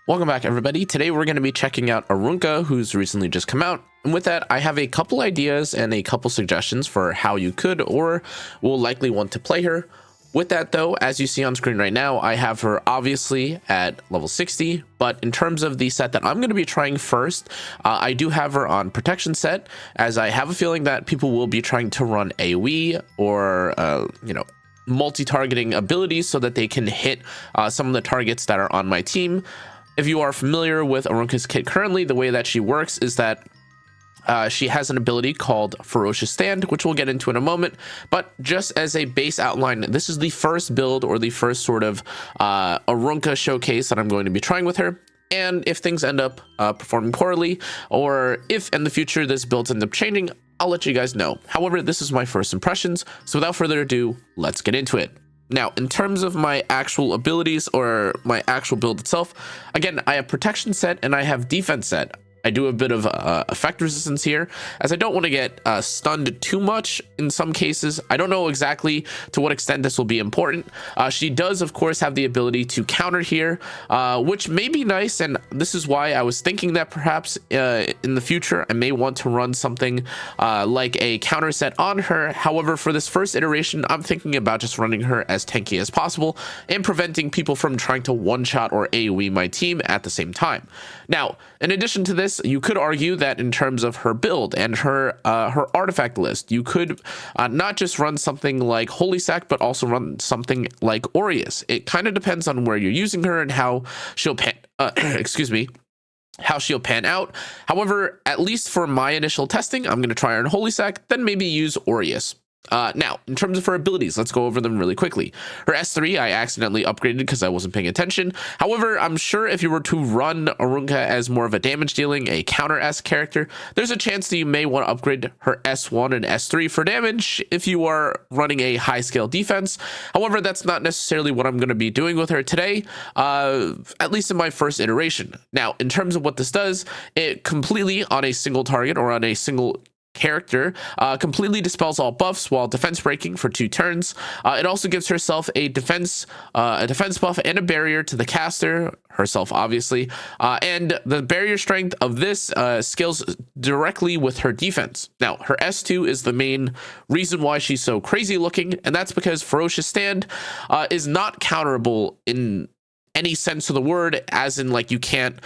Welcome back, everybody. Today we're going to be checking out Arunka, who's recently just come out. And with that, I have a couple ideas and a couple suggestions for how you could or will likely want to play her. With that, though, as you see on screen right now, I have her obviously at level 60. But in terms of the set that I'm going to be trying first, I do have her on protection set, as I have a feeling that people will be trying to run AoE or, multi-targeting abilities so that they can hit some of the targets that are on my team. If you are familiar with Arunka's kit currently, the way that she works is that she has an ability called Ferocious Stand, which we'll get into in a moment. But just as a base outline, this is the first build or the first sort of Arunka showcase that I'm going to be trying with her. And if things end up performing poorly, or if in the future this build ends up changing, I'll let you guys know. However, this is my first impressions. So without further ado, let's get into it. Now, in terms of my actual abilities or my actual build itself, again, I have protection set and I have defense set. I do a bit of effect resistance here, as I don't want to get stunned too much in some cases. I don't know exactly to what extent this will be important. She does, of course, have the ability to counter here, which may be nice, and this is why I was thinking that perhaps in the future I may want to run something like a counter set on her. However, for this first iteration, I'm thinking about just running her as tanky as possible and preventing people from trying to one-shot or AoE my team at the same time. Now, in addition to this, you could argue that in terms of her build and her artifact list, you could not just run something like Holy Sack, but also run something like Aureus. It kind of depends on where you're using her and how she'll pan, how she'll pan out. However, at least for my initial testing, I'm going to try her in Holy Sack, then maybe use Aureus. Now, in terms of her abilities, let's go over them really quickly. Her S3, I accidentally upgraded because I wasn't paying attention. However, I'm sure if you were to run Arunka as more of a damage dealing, a counter S character, there's a chance that you may want to upgrade her S1 and S3 for damage if you are running a high scale defense. However, that's not necessarily what I'm going to be doing with her today, at least in my first iteration. Now, in terms of what this does, it completely on a single target or on a single character completely dispels all buffs while defense breaking for 2 turns. It also gives herself a defense buff and a barrier to the caster herself, obviously, and the barrier strength of this scales directly with her defense. Now, her S2 is the main reason why she's so crazy looking, and that's because Ferocious Stand is not counterable in any sense of the word, as in like you can't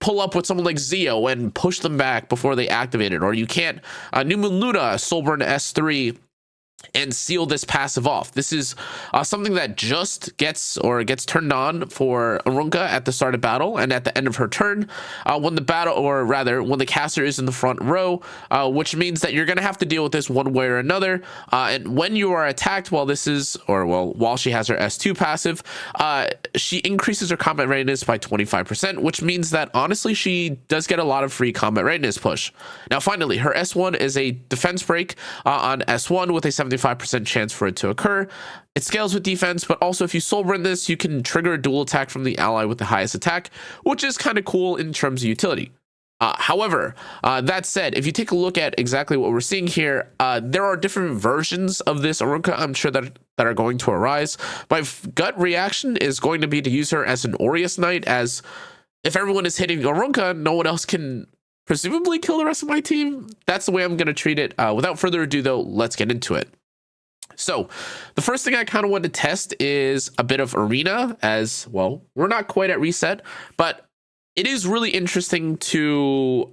pull up with someone like Zeo and push them back before they activate it, or you can't New Moon Luna Soulburn S3 and seal this passive off. This is something that just gets turned on for Arunka at the start of battle and at the end of her turn, when the battle, or rather when the caster is in the front row, which means that you're going to have to deal with this one way or another. And when you are attacked while while she has her S2 passive, she increases her combat readiness by 25%, which means that honestly she does get a lot of free combat readiness push. Now, finally, her S1 is a defense break on S1 with a 75% chance for it to occur. It scales with defense, but also if you soul burn this, you can trigger a dual attack from the ally with the highest attack, which is kind of cool in terms of utility. However, that said, if you take a look at exactly what we're seeing here, there are different versions of this Arunka, I'm sure that are going to arise. My gut reaction is going to be to use her as an Aureus Knight, as if everyone is hitting Arunka, no one else can presumably kill the rest of my team. That's the way I'm going to treat it. Without further ado, though, let's get into it. So the first thing I kind of want to test is a bit of arena, as well, we're not quite at reset, but it is really interesting to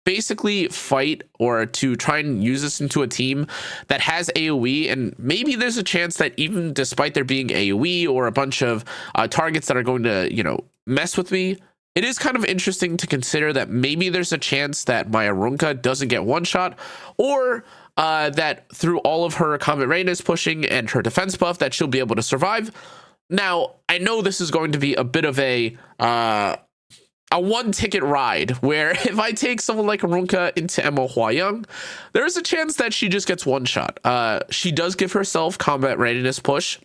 basically fight or to try and use this into a team that has AoE, and maybe there's a chance that even despite there being AoE or a bunch of targets that are going to, mess with me, it is kind of interesting to consider that maybe there's a chance that my Arunka doesn't get one shot, or that through all of her combat readiness pushing and her defense buff that she'll be able to survive. Now, I know this is going to be a bit of a one-ticket ride, where if I take someone like Arunka into MO Hua-Young, there's a chance that she just gets one shot. She does give herself combat readiness push,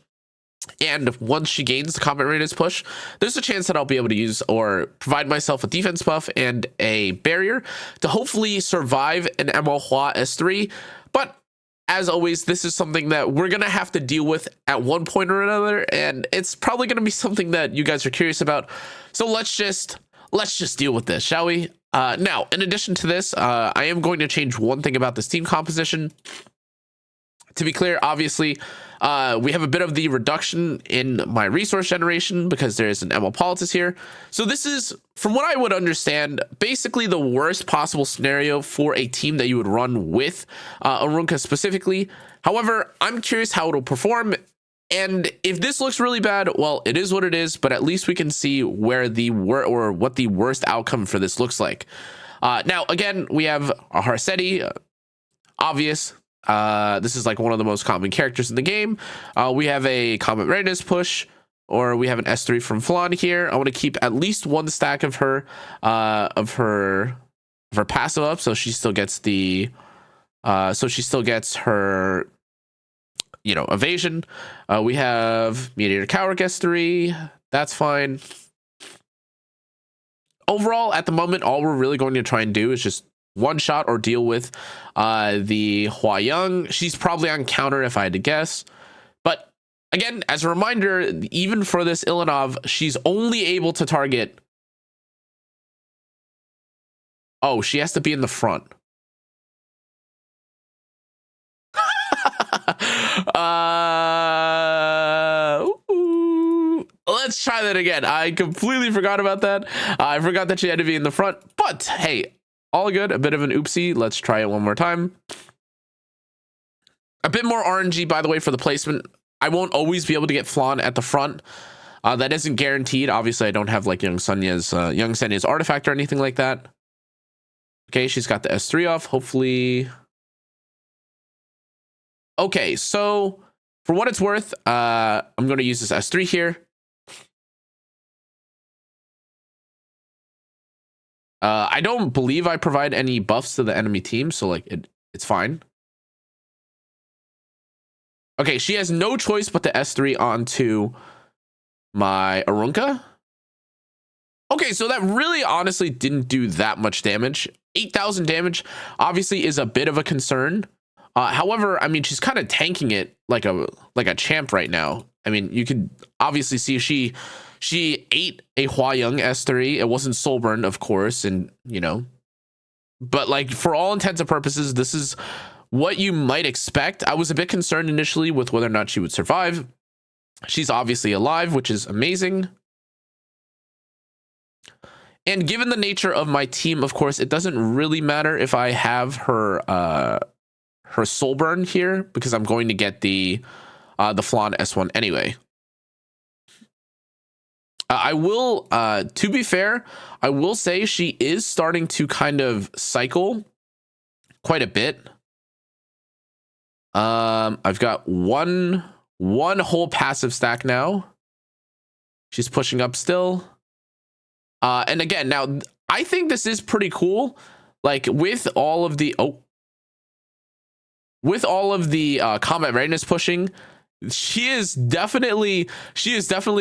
and once she gains the combat readiness push, there's a chance that I'll be able to use or provide myself a defense buff and a barrier to hopefully survive an MO Hua S3. But as always, this is something that we're going to have to deal with at one point or another, and it's probably going to be something that you guys are curious about. So let's just deal with this, shall we? Now, in addition to this, I am going to change one thing about this team composition. To be clear, obviously, we have a bit of the reduction in my resource generation because there's an ML Politis here. So this is, from what I would understand, basically the worst possible scenario for a team that you would run with Arunka specifically. However, I'm curious how it'll perform. And if this looks really bad, well, it is what it is, but at least we can see where what the worst outcome for this looks like. Now, again, we have a Harsetti, obvious. This is like one of the most common characters in the game. We have a Combat Readiness push, or we have an S3 from Flan here. I want to keep at least one stack of her passive up, so she still gets her, you know, evasion. We have Mediator Coward S3. That's fine. Overall, at the moment, all we're really going to try and do is just one shot or deal with the Hua Young. She's probably on counter if I had to guess. But again, as a reminder, even for this Ilanov, she's only able to target. Oh, she has to be in the front. Let's try that again. I completely forgot about that. I forgot that she had to be in the front. But hey, all good. A bit of an oopsie. Let's try it one more time. A bit more RNG, by the way, for the placement. I won't always be able to get Flan at the front. That isn't guaranteed. Obviously, I don't have like Young Senya's artifact or anything like that. Okay, she's got the S3 off. Hopefully. Okay, so for what it's worth, I'm going to use this S3 here. I don't believe I provide any buffs to the enemy team, so like it's fine. Okay, she has no choice but to S3 onto my Arunka. Okay, so that really honestly didn't do that much damage. 8,000 damage obviously is a bit of a concern. However, I mean, she's kind of tanking it like a champ right now. I mean, you could obviously see she ate a Hua Young S3. It wasn't Soulburn, of course, and you know, but like for all intents and purposes, this is what you might expect. I was a bit concerned initially with whether or not she would survive. She's obviously alive, which is amazing. And given the nature of my team, of course, it doesn't really matter if I have her Soulburn here, because I'm going to get the Flan S1 anyway. I will, to be fair, I will say she is starting to kind of cycle quite a bit. I've got one whole passive stack now. She's pushing up still. And again, now I think this is pretty cool. Like with all of the combat readiness pushing, she is definitely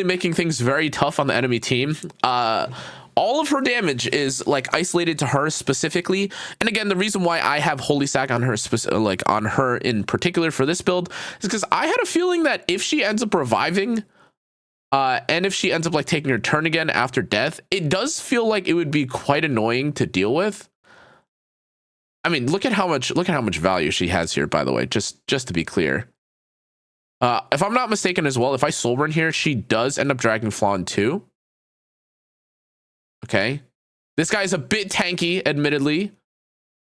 making things very tough on the enemy team. All of her damage is like isolated to her specifically. And again, the reason why I have Holy Sack on her on her in particular for this build is because I had a feeling that if she ends up reviving, and if she ends up like taking her turn again after death, it does feel like it would be quite annoying to deal with. I mean, look at how much value she has here, by the way, just to be clear. If I'm not mistaken as well, if I Soulburn here, she does end up dragging Flan too. Okay. This guy's a bit tanky, admittedly.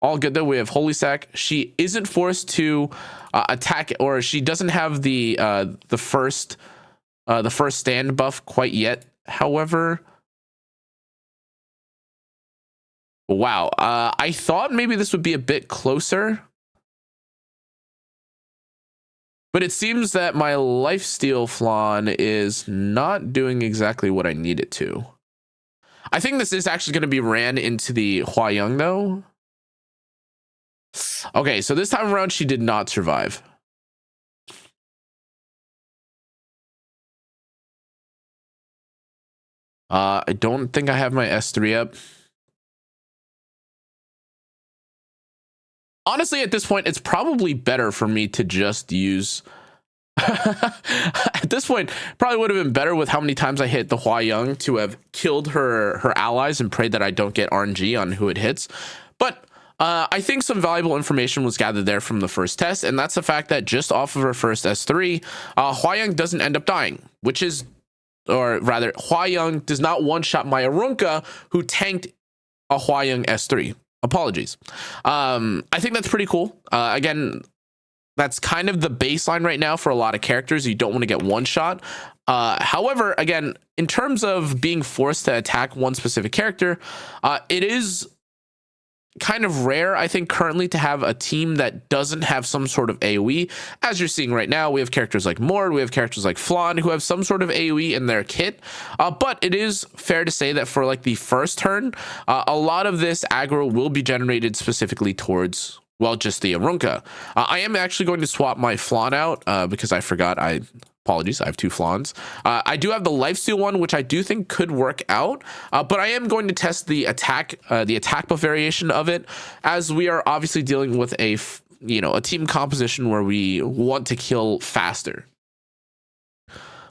All good though. We have Holy Sack. She isn't forced to attack, or she doesn't have the first stand buff quite yet. However, wow. I thought maybe this would be a bit closer, but it seems that my lifesteal Flan is not doing exactly what I need it to. I think this is actually going to be ran into the Hua Young though. Okay, so this time around she did not survive. I don't think I have my S3 up. honestly, at this point, it's probably better for me to just use. At this point, probably would have been better with how many times I hit the Hua Young to have killed her allies and prayed that I don't get RNG on who it hits. But I think some valuable information was gathered there from the first test, and that's the fact that just off of her first S3, Hua Young doesn't end up dying, which is, or rather, Hua Young does not one-shot my Arunka, who tanked a Hua Young S3. Apologies. I think that's pretty cool. Again, that's kind of the baseline right now for a lot of characters. You don't want to get one shot. However, again, in terms of being forced to attack one specific character, it is kind of rare, I think, currently to have a team that doesn't have some sort of AoE. As you're seeing right now, we have characters like Mord, we have characters like Flan who have some sort of AoE in their kit. But it is fair to say that for like the first turn, a lot of this aggro will be generated specifically towards, well, just the Arunka. I am actually going to swap my Flan out because I forgot. Apologies, I have two Flans. I do have the lifesteal one, which I do think could work out, but I am going to test the attack buff variation of it, as we are obviously dealing with a team composition where we want to kill faster.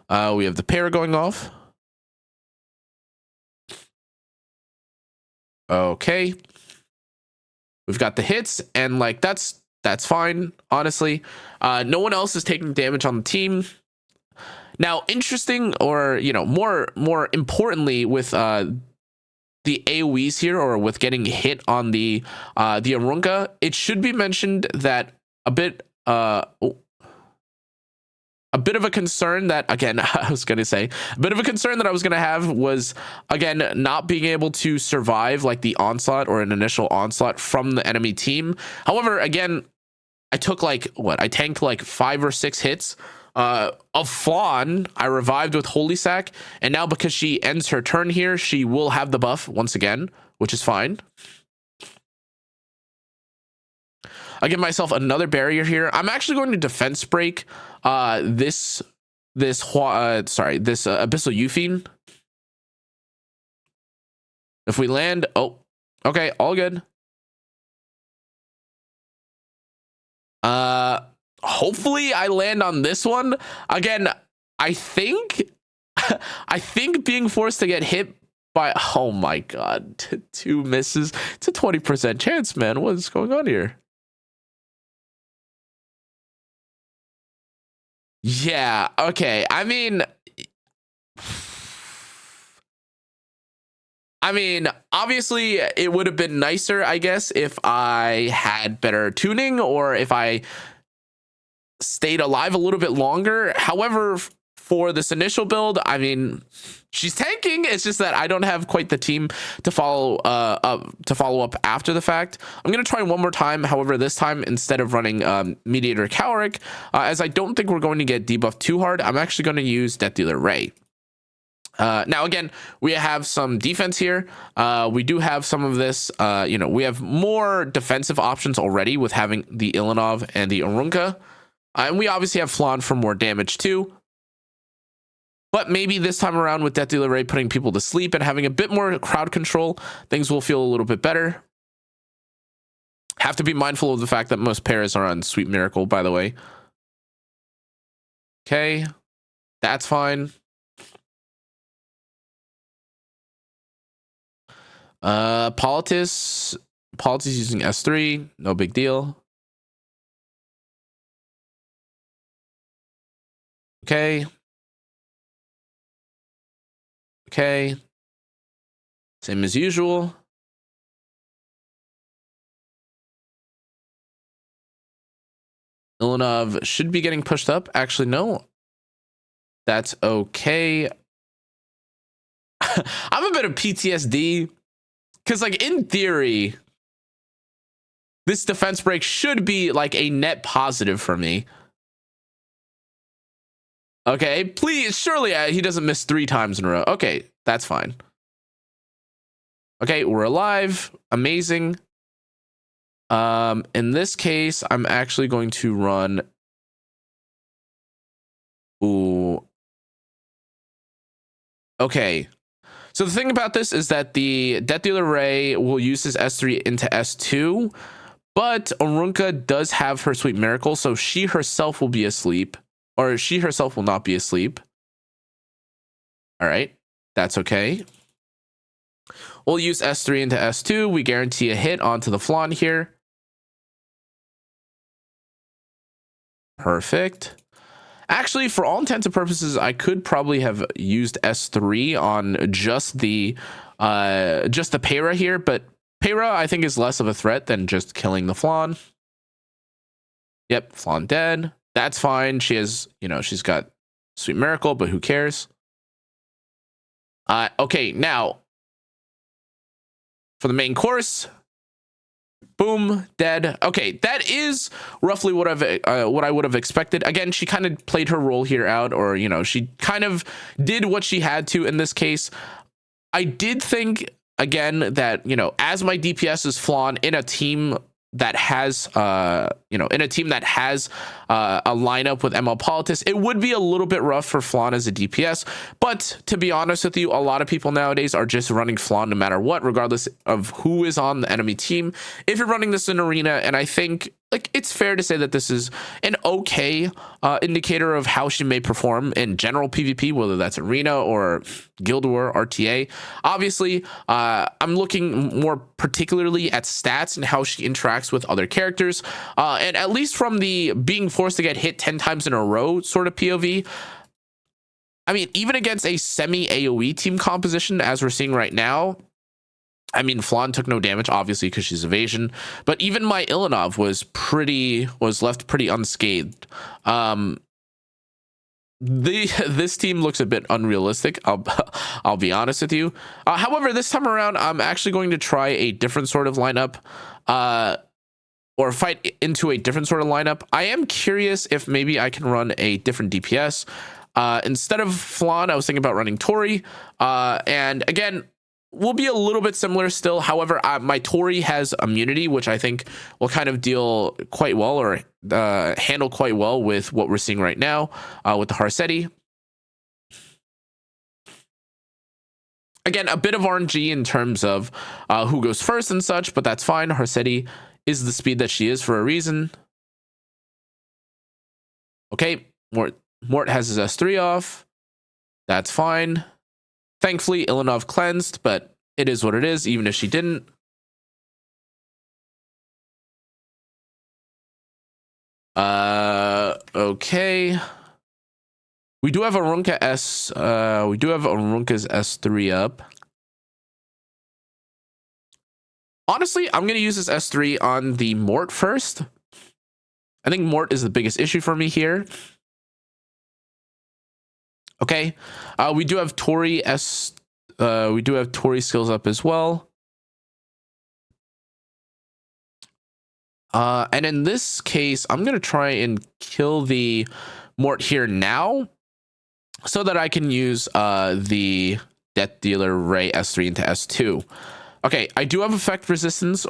We have the pair going off. Okay. We've got the hits, and like that's fine, honestly. No one else is taking damage on the team. Now, interesting, or more importantly, with the AoEs here, or with getting hit on the Arunka, it should be mentioned that a bit of a concern that, again, I was going to say, a bit of a concern that I was going to have was, again, not being able to survive like the onslaught or an initial onslaught from the enemy team. However, again, I took I tanked like 5 or 6 hits of Flan. I revived with Holy Sack, and now because she ends her turn here, she will have the buff once again, which is fine. I give myself another barrier here. I'm actually going to defense break this Abyssal Euphine. If we land, oh, okay, all good. Hopefully I land on this one. Again, I think being forced to get hit by, oh my god, 2 misses. It's a 20% chance, man. What is going on here? Yeah, okay. I mean, obviously it would have been nicer, I guess, if I had better tuning, or if I stayed alive a little bit longer. However, for this initial build, I mean, she's tanking. It's just that I don't have quite the team to follow up after the fact. I'm gonna try one more time. However, this time, instead of running Mediator Caloric, as I don't think we're going to get debuffed too hard, I'm actually going to use Death Dealer Ray. Now, again, we have some defense here. We do have some of this, we have more defensive options already with having the Ilanov and the Arunka. And we obviously have Flan for more damage too. But maybe this time around with Death Dealer Ray putting people to sleep and having a bit more crowd control, things will feel a little bit better. Have to be mindful of the fact that most pairs are on Sweet Miracle, by the way. Okay, that's fine. Politis using S3, no big deal. Okay. Same as usual. Ilanov should be getting pushed up. Actually, no. That's okay. I'm a bit of PTSD. Because, like, in theory, this defense break should be, like, a net positive for me. Okay, please, surely he doesn't miss 3 times in a row. Okay, that's fine. Okay, we're alive. Amazing. In this case, I'm actually going to run... Ooh. Okay. So the thing about this is that the Death Dealer Ray will use his S3 into S2, But Arunka does have her sweet miracle, so she herself will be asleep, or she herself will not be asleep. All right, that's okay. We'll use S3 into S2. We guarantee a hit onto the flan here. Perfect. Actually, for all intents and purposes, I could probably have used S3 on just the Peyra here, but Peyra I think is less of a threat than just killing the flan. Yep, flan dead. That's fine. She has, she's got sweet miracle, but who cares? Okay, now for the main course. Boom, dead. Okay, that is roughly what I would have expected. Again, she kind of played her role here out, or she kind of did what she had to in this case. I did think again that as my DPS is flan in a team that has a lineup with ML Politis, it would be a little bit rough for flan as a DPS. But to be honest with you, a lot of people nowadays are just running flan no matter what, regardless of who is on the enemy team. If you're running this in arena, and I think it's fair to say that this is an okay indicator of how she may perform in general PvP, whether that's arena or guild war, RTA. Obviously, I'm looking more particularly at stats and how she interacts with other characters. And at least from the being forced to get hit 10 times in a row sort of POV, I mean, even against a semi AoE team composition, as we're seeing right now, I mean, Flan took no damage, obviously, because she's evasion. But even my Ilanov was left pretty unscathed. This team looks a bit unrealistic. I'll be honest with you. However, this time around, I'm actually going to try a different sort of lineup, or fight into a different sort of lineup. I am curious if maybe I can run a different DPS. Instead of Flan, I was thinking about running Tori. And again, will be a little bit similar still. However, my Tori has immunity, which I think will kind of deal quite well, or handle quite well with what we're seeing right now with the Harsetti. Again, a bit of RNG in terms of who goes first and such, but that's fine. Harsetti is the speed that she is for a reason. Okay, Mort has his S3 off. That's fine. Thankfully, Ilanov cleansed, but it is what it is, even if she didn't. Okay. We do have Arunka Arunka's S3 up. Honestly, I'm gonna use this S3 on the Mort first. I think Mort is the biggest issue for me here. Okay, we do have Tori skills up as well. And in this case, I'm gonna try and kill the Mort here now, so that I can use the Death Dealer Ray S3 into S2. Okay, I do have effectiveness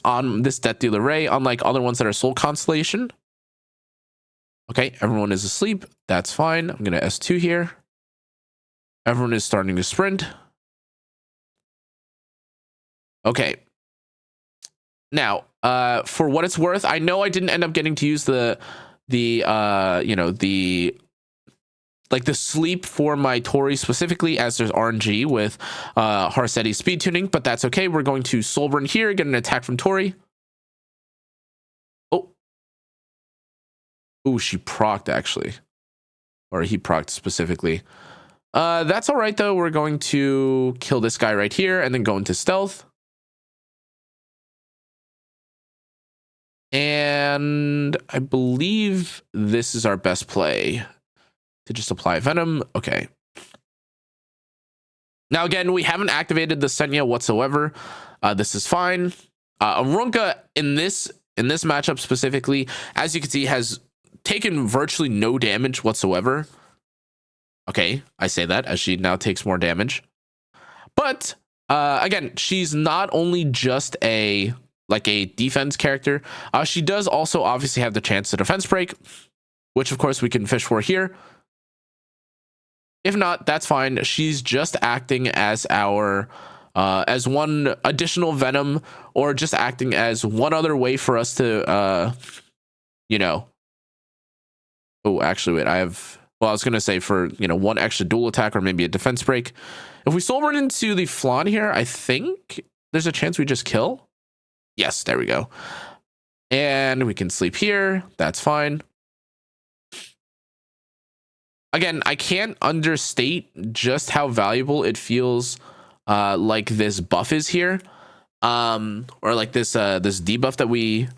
on this Death Dealer Ray, unlike other ones that are Soul Constellation. Okay, everyone is asleep. That's fine. I'm going to S2 here. Everyone is starting to sprint. Okay. Now, for what it's worth, I know I didn't end up getting to use the sleep for my Tori specifically, as there's RNG with Harsetti speed tuning, but that's okay. We're going to Soulburn here, get an attack from Tori. Oh, she procced actually, or he procced specifically. That's all right though. We're going to kill this guy right here and then go into stealth. And I believe this is our best play, to just apply venom. Okay. Now again, we haven't activated the Senya whatsoever. This is fine. Arunka in this matchup specifically, as you can see, has taken virtually no damage whatsoever. Okay, I say that as she now takes more damage. But again, she's not only just a defense character. She does also obviously have the chance to defense break, which of course we can fish for here. If not, that's fine. She's just acting as our as one additional venom, or just acting as one other way for us to, you know. Oh, actually, wait, I have. Well, I was gonna say for one extra dual attack or maybe a defense break. If we soul run into the flan here, I think there's a chance we just kill. Yes, there we go. And we can sleep here. That's fine. Again, I can't understate just how valuable it feels like this buff is here. Or like this debuff that we,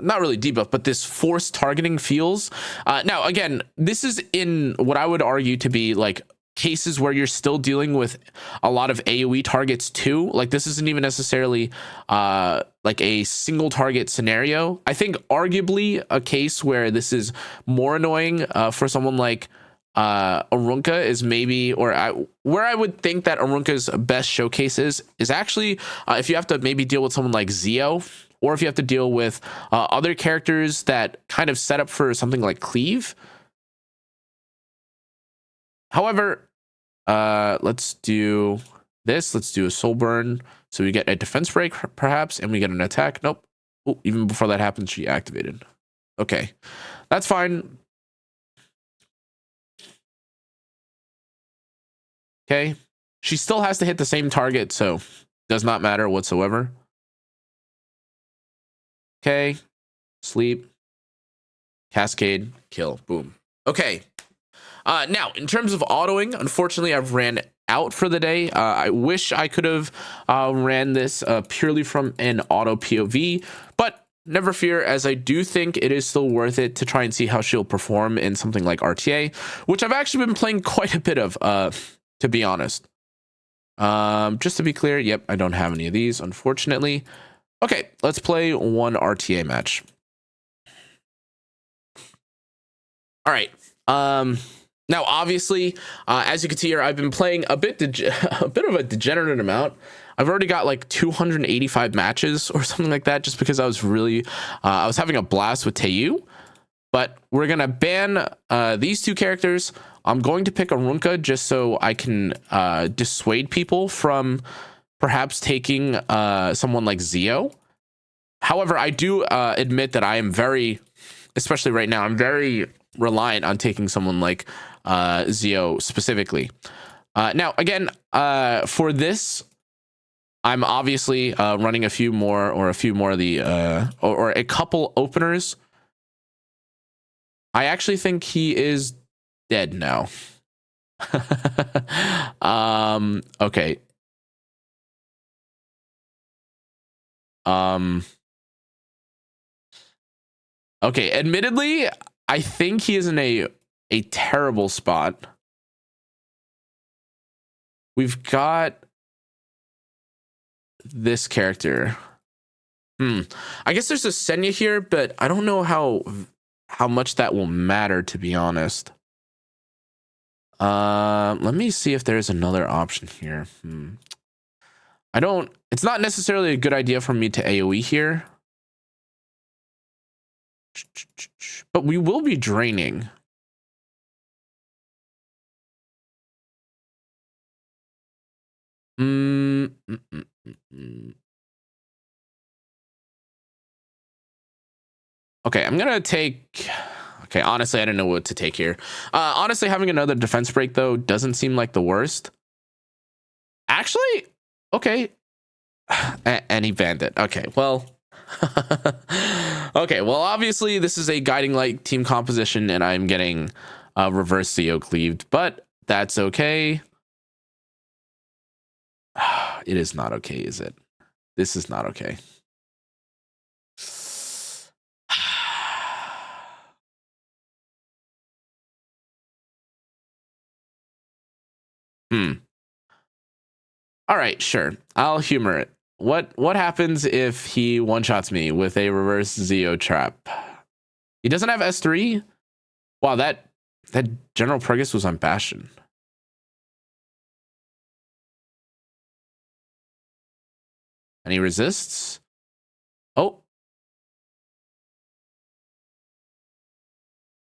not really debuff, but this forced targeting feels. Now, again, this is in what I would argue to be like cases where you're still dealing with a lot of AoE targets too. Like this isn't even necessarily like a single target scenario. I think arguably a case where this is more annoying for someone like Arunka is maybe, where I would think that Arunka's best showcase is actually if you have to maybe deal with someone like Zio, or if you have to deal with other characters that kind of set up for something like Cleave. However, let's do this. Let's do a soul burn. So we get a defense break, perhaps, and we get an attack. Nope. Ooh, even before that happens, she activated. Okay, that's fine. Okay, she still has to hit the same target, so does not matter whatsoever. Okay, sleep, cascade, kill, boom. Okay. Now, in terms of autoing, unfortunately, I've ran out for the day. I wish I could have ran this purely from an auto POV, but never fear, as I do think it is still worth it to try and see how she'll perform in something like RTA, which I've actually been playing quite a bit of, to be honest. Just to be clear, yep, I don't have any of these, unfortunately. Okay, let's play one RTA match. All right. Now, obviously, as you can see here, I've been playing a bit of a degenerate amount. I've already got like 285 matches or something like that, just because I was really, I was having a blast with Taeyu. But we're gonna ban these two characters. I'm going to pick Arunka just so I can dissuade people from perhaps taking someone like Zio. However, I do admit that I am very, especially right now, I'm very reliant on taking someone like Zio specifically. Now, again, for this, I'm obviously running a few more of the or a couple openers. I actually think he is dead now. Okay. Okay, admittedly, I think he is in a terrible spot. We've got this character. I guess there's a Senya here, but I don't know how much that will matter, to be honest. Let me see if there's another option here. It's not necessarily a good idea for me to AoE here, but we will be draining. Okay, I'm gonna take. Okay, honestly, I don't know what to take here. Honestly, having another defense break though doesn't seem like the worst. Actually, okay. And he banned it. Okay, well. Okay, well, obviously this is a guiding light team composition, and I'm getting reverse Zio cleaved, but that's okay. It is not okay, is it? This is not okay. All right, sure. I'll humor it. What happens if he one-shots me with a reverse Zio trap? He doesn't have S3? Wow, that General Purgus was on Bastion. And he resists? Oh.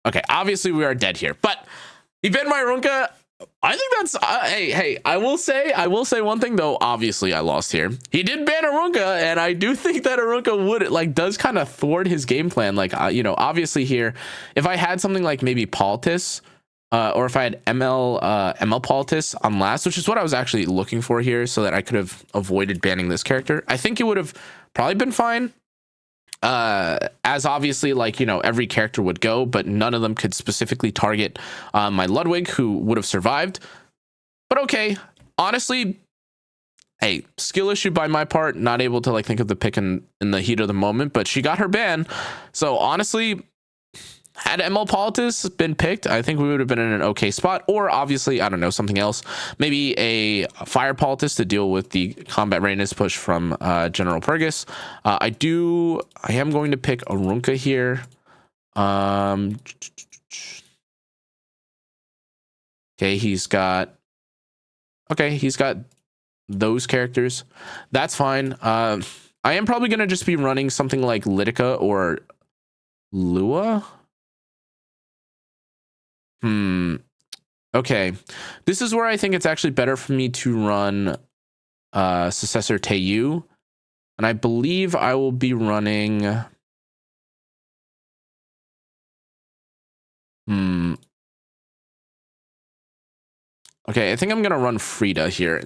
Okay, obviously we are dead here. But he banned my Arunka. I think that's hey, I will say one thing though. Obviously I lost here. He did ban Arunka, and I do think that Arunka would like does kind of thwart his game plan. Like you know, obviously here, if I had something like maybe Politis, or if I had ML Politis on last, which is what I was actually looking for here, so that I could have avoided banning this character, I think it would have probably been fine. As obviously, like, you know, every character would go, but none of them could specifically target my Ludwig, who would have survived. But okay, honestly, hey, skill issue by my part, not able to like think of the pick in the heat of the moment, but she got her ban. So honestly, had ML Politis been picked, I think we would have been in an okay spot. Or obviously, I don't know, something else. Maybe a Fire Politis to deal with the combat readiness push from General Purgus. I am going to pick Arunka here. Okay, he's got those characters. That's fine. I am probably going to just be running something like Litica or Lua. Okay, this is where I think it's actually better for me to run Successor Teiyu, and I believe I will be running okay, I think I'm gonna run Frida here.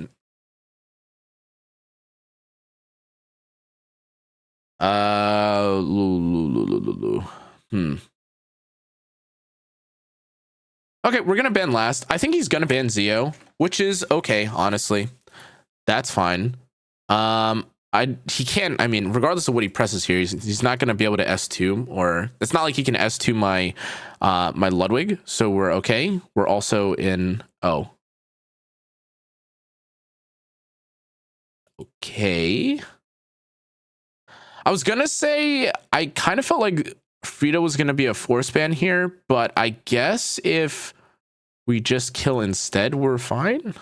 Okay, we're gonna ban last. I think he's gonna ban Zio, which is okay, honestly. That's fine. He can't, I mean, regardless of what he presses here, he's not gonna be able to S2, or it's not like he can S2 my my Ludwig, so we're okay. We're also in okay. I was gonna say I kind of felt like Frida was gonna be a force ban here, but I guess if we just kill instead, we're fine.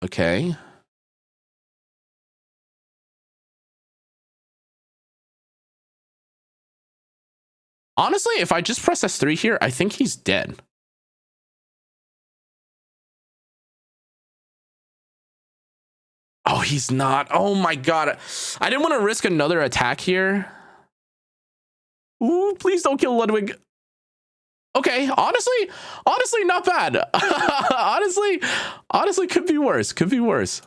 Okay. Honestly, if I just press S3 here, I think he's dead. Oh, he's not. Oh my god. I didn't want to risk another attack here. Ooh, please don't kill Ludwig. Okay, honestly, not bad. honestly, could be worse. Could be worse.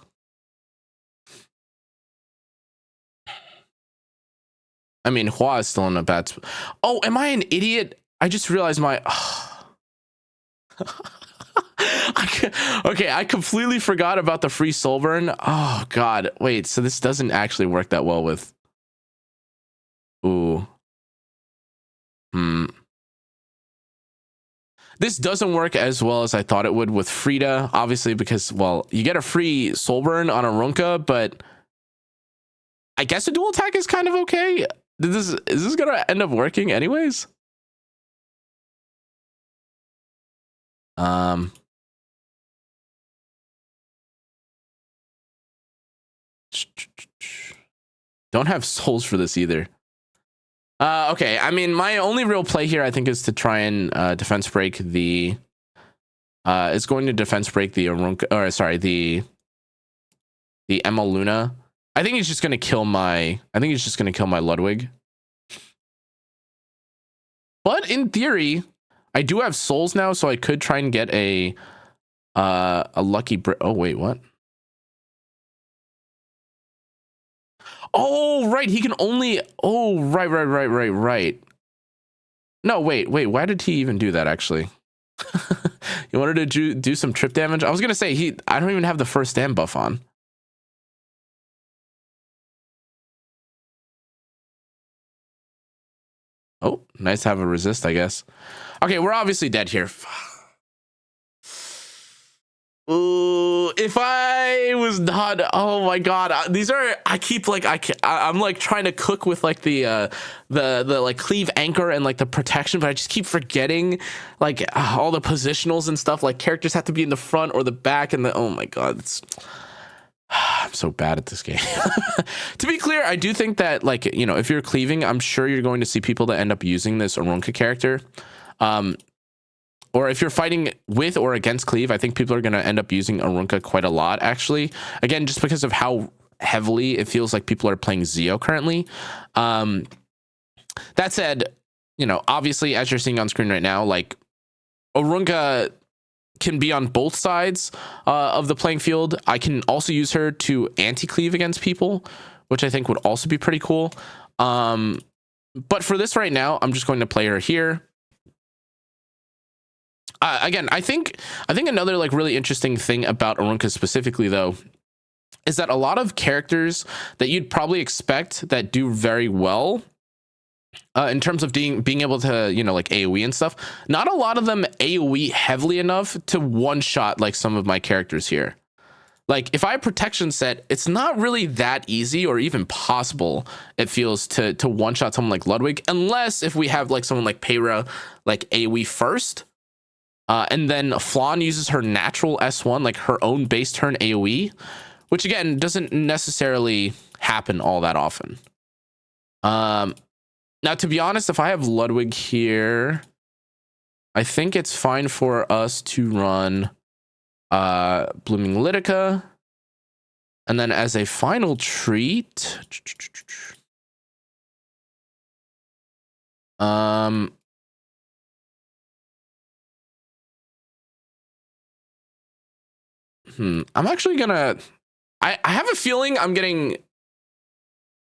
I mean, Hua is still in a bad spot. Oh, am I an idiot? I just realized my. Okay, I completely forgot about the free soul burn. Oh god, wait. So this doesn't actually work that well with. Ooh. This doesn't work as well as I thought it would with Frida, obviously, because, well, you get a free soul burn on Arunka, but I guess a dual attack is kind of okay. Is this gonna end up working anyways? Don't have souls for this either. Okay, I mean, my only real play here, I think, is to try and defense break the. It's going to defense break the Arunka, or sorry, the ML Luna. I think he's just gonna kill my. I think he's just gonna kill my Ludwig. But in theory, I do have souls now, so I could try and get a lucky. Oh wait, what? Oh right, he can only. Oh right. No, wait. Why did he even do that? Actually, he wanted to do some trip damage. I was gonna say I don't even have the first stand buff on. Oh, nice to have a resist, I guess. Okay, we're obviously dead here. Ooh, if I was not, oh my god, these are. I keep like I'm like trying to cook with like the like cleave anchor and like the protection, but I just keep forgetting like all the positionals and stuff. Like characters have to be in the front or the back, and oh my god, it's I'm so bad at this game. To be clear, I do think that, like, you know, if you're cleaving, I'm sure you're going to see people that end up using this Arunka character. Or if you're fighting with or against cleave, I think people are going to end up using Arunka quite a lot, actually. Again, just because of how heavily it feels like people are playing Zeo currently. That said, you know, obviously, as you're seeing on screen right now, like, Arunka can be on both sides of the playing field. I can also use her to anti-cleave against people, which I think would also be pretty cool. But for this right now, I'm just going to play her here. Again, I think another like really interesting thing about Arunka specifically, though, is that a lot of characters that you'd probably expect that do very well in terms of being able to, you know, like AoE and stuff, not a lot of them AoE heavily enough to one shot like some of my characters here. Like, if I have protection set, it's not really that easy or even possible, it feels, to one shot someone like Ludwig, unless if we have like someone like Peyra like AoE first. And then Flan uses her natural S1, like her own base turn AoE, which again doesn't necessarily happen all that often. Now, to be honest, if I have Ludwig here, I think it's fine for us to run Blooming Litica. And then as a final treat, I'm actually gonna, I have a feeling I'm getting,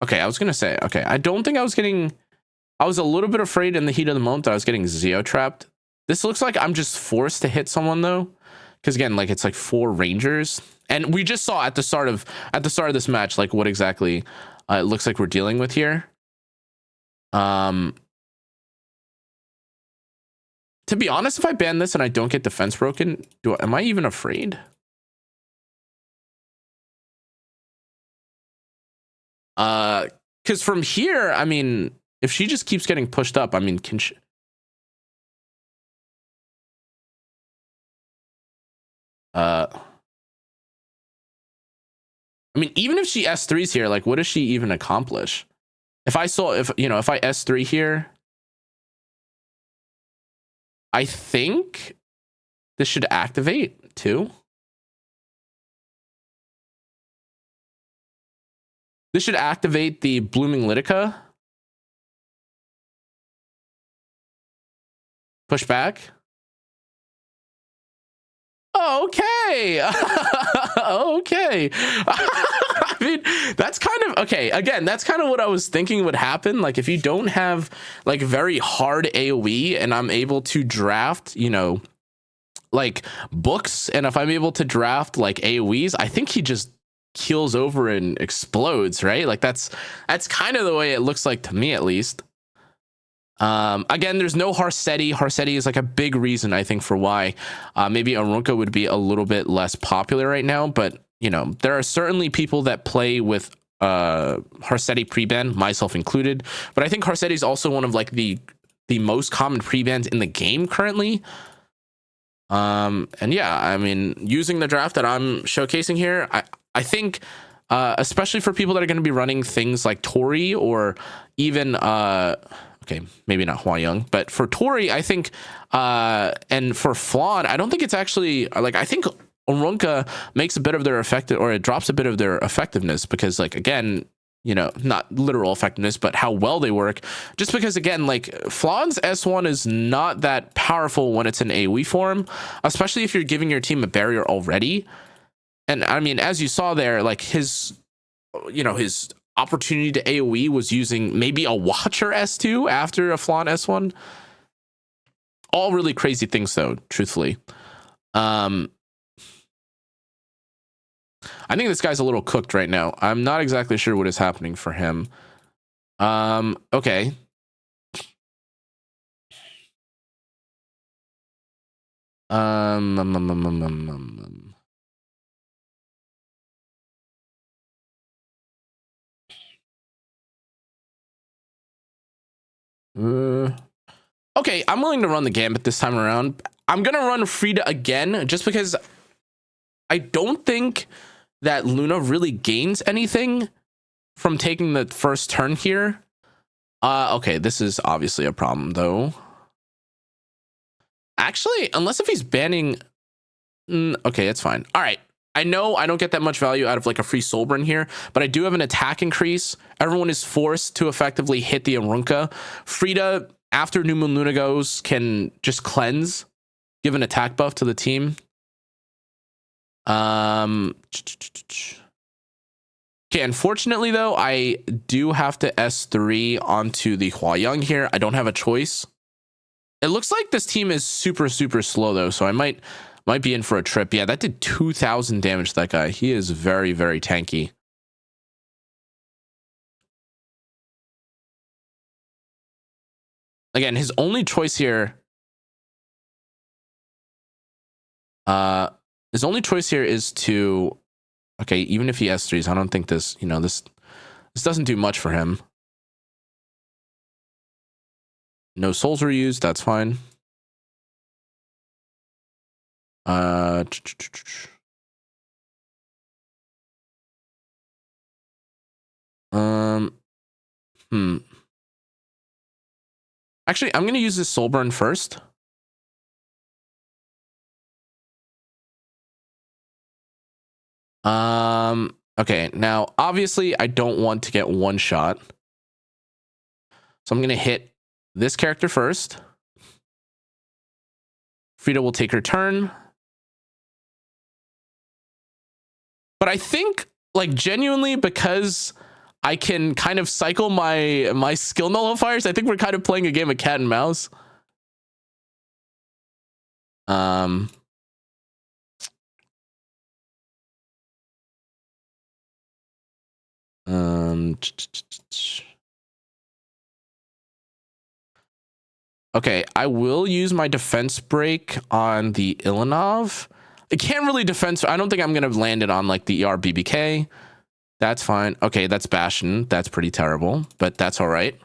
okay, I was gonna say, okay, I don't think I was getting, I was a little bit afraid in the heat of the moment that I was getting Zeo trapped. This looks like I'm just forced to hit someone though, because again, like, it's like 4 Rangers, and we just saw at the start of this match like what exactly it looks like we're dealing with here. To be honest, if I ban this and I don't get defense broken, am I even afraid? Because from here, I mean, if she just keeps getting pushed up, I mean, can she? I mean, even if she S3s here, like, what does she even accomplish? If I S3 here, I think this should activate too. This should activate the Blooming Litica. Push back. Okay. Okay. I mean, that's kind of okay. Again, that's kind of what I was thinking would happen. Like, if you don't have like very hard AoE and I'm able to draft, you know, like books, and if I'm able to draft like AoEs, I think he just keels over and explodes, right? Like, that's kind of the way it looks like to me, at least. Again, there's no Harsetti. Harsetti is like a big reason, I think, for why maybe Arunka would be a little bit less popular right now. But, you know, there are certainly people that play with Harsetti pre-ban, myself included. But I think Harsetti is also one of like the most common pre-bans in the game currently. And yeah, I mean, using the draft that I'm showcasing here, I think especially for people that are going to be running things like Tori or even okay, maybe not Hua Young, but for Tori, I think, and for Flan, I don't think it's actually, like, I think Arunka makes a bit of their effective, or it drops a bit of their effectiveness, because, like, again, you know, not literal effectiveness, but how well they work. Just because, again, like, Flan's S1 is not that powerful when it's in AoE form, especially if you're giving your team a barrier already. And I mean, as you saw there, like, his, you know, his opportunity to AoE was using maybe a Watcher S2 after a Flan S1. All really crazy things, though, truthfully. I think this guy's a little cooked right now. I'm not exactly sure what is happening for him. Okay. Okay, I'm willing to run the gambit this time around. I'm gonna run Frida again, just because I don't think that Luna really gains anything from taking the first turn here. Okay, this is obviously a problem though. Actually, unless if he's banning... okay, it's fine. All right. I know I don't get that much value out of like a free soul burn here, but I do have an attack increase. Everyone is forced to effectively hit the Arunka. Frida, after New Moon Luna goes, can just cleanse, give an attack buff to the team. Okay, unfortunately though, I do have to S3 onto the Hua-Young here. I don't have a choice. It looks like this team is super slow though, so I might be in for a trip. Yeah, that did 2,000 damage to that guy. He is very tanky. Again, his only choice here is to, okay, even if he S3s, I don't think this, you know, this doesn't do much for him. No souls were used, that's fine. Actually, I'm gonna use this soul burn first. Okay, now obviously I don't want to get one shot, so I'm gonna hit this character first. Frida will take her turn. But I think, like, genuinely, because I can kind of cycle my skill nullifiers, I think we're kind of playing a game of cat and mouse. Okay, I will use my defense break on the Ilanov. I can't really defense. I don't think I'm going to land it on like the ER BBK. That's fine. Okay, that's Bastion. That's pretty terrible, but that's all right.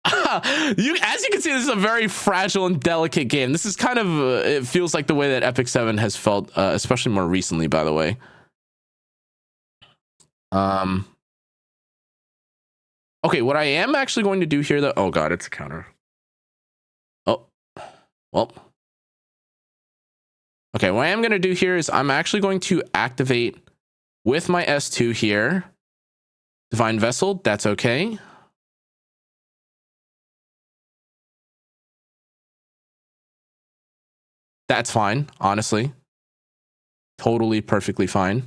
As you can see, this is a very fragile and delicate game. This is kind of, it feels like the way that epicseven has felt, especially more recently, by the way. Okay, what I am actually going to do here, though... Oh, God, it's a counter. Oh, well... Okay, what I am going to do here is I'm actually going to activate with my S2 here. Divine Vessel, that's okay. That's fine, honestly. Totally, perfectly fine.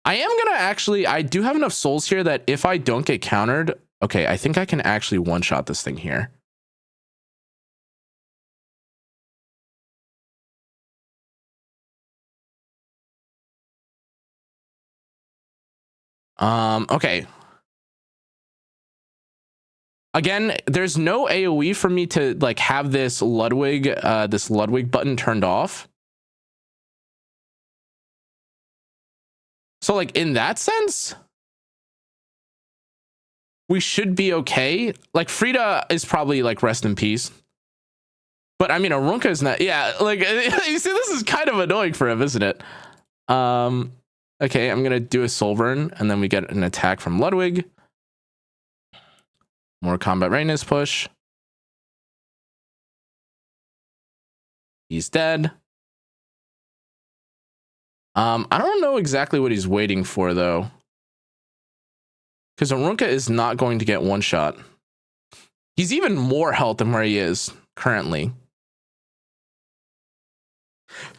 I am gonna actually, I do have enough souls here that if I don't get countered, okay, I think I can actually one-shot this thing here. Okay. Again, there's no AoE for me to like have this Ludwig button turned off. So like in that sense, we should be okay. Like Frida is probably like rest in peace. But I mean, Arunka is not. Yeah, like you see, this is kind of annoying for him, isn't it? Okay, I'm gonna do a soul burn, and then we get an attack from Ludwig. More combat readiness push. He's dead. I don't know exactly what he's waiting for though, because Arunka is not going to get one shot. He's even more health than where he is currently.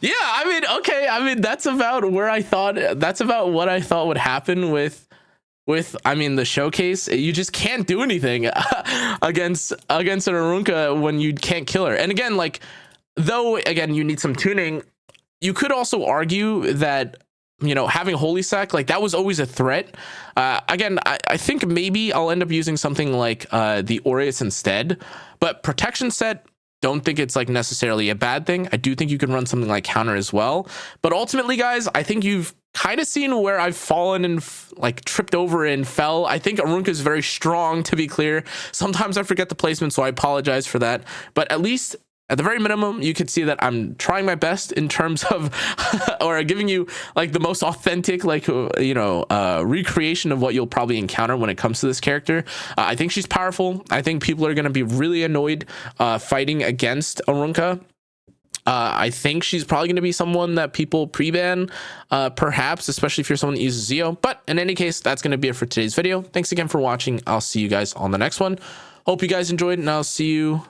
Yeah, I mean, okay, I mean that's about where I thought. That's about what I thought would happen with I mean the showcase. You just can't do anything against an Arunka when you can't kill her. And again, like though again you need some tuning. You could also argue that, you know, having Holy Sack, like that was always a threat. Again, I think maybe I'll end up using something like the Aureus instead, but protection set, don't think it's like necessarily a bad thing. I do think you can run something like counter as well. But ultimately, guys, I think you've kind of seen where I've fallen and like tripped over and fell. I think Arunka is very strong, to be clear. Sometimes I forget the placement, so I apologize for that. But at least at the very minimum, you could see that I'm trying my best in terms of or giving you like the most authentic, like, recreation of what you'll probably encounter when it comes to this character. I think she's powerful. I think people are going to be really annoyed fighting against Arunka. I think she's probably going to be someone that people pre-ban, perhaps, especially if you're someone that uses Zio. But in any case, that's going to be it for today's video. Thanks again for watching. I'll see you guys on the next one. Hope you guys enjoyed, and I'll see you,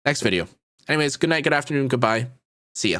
next video. Anyways, good night, good afternoon, goodbye. See ya.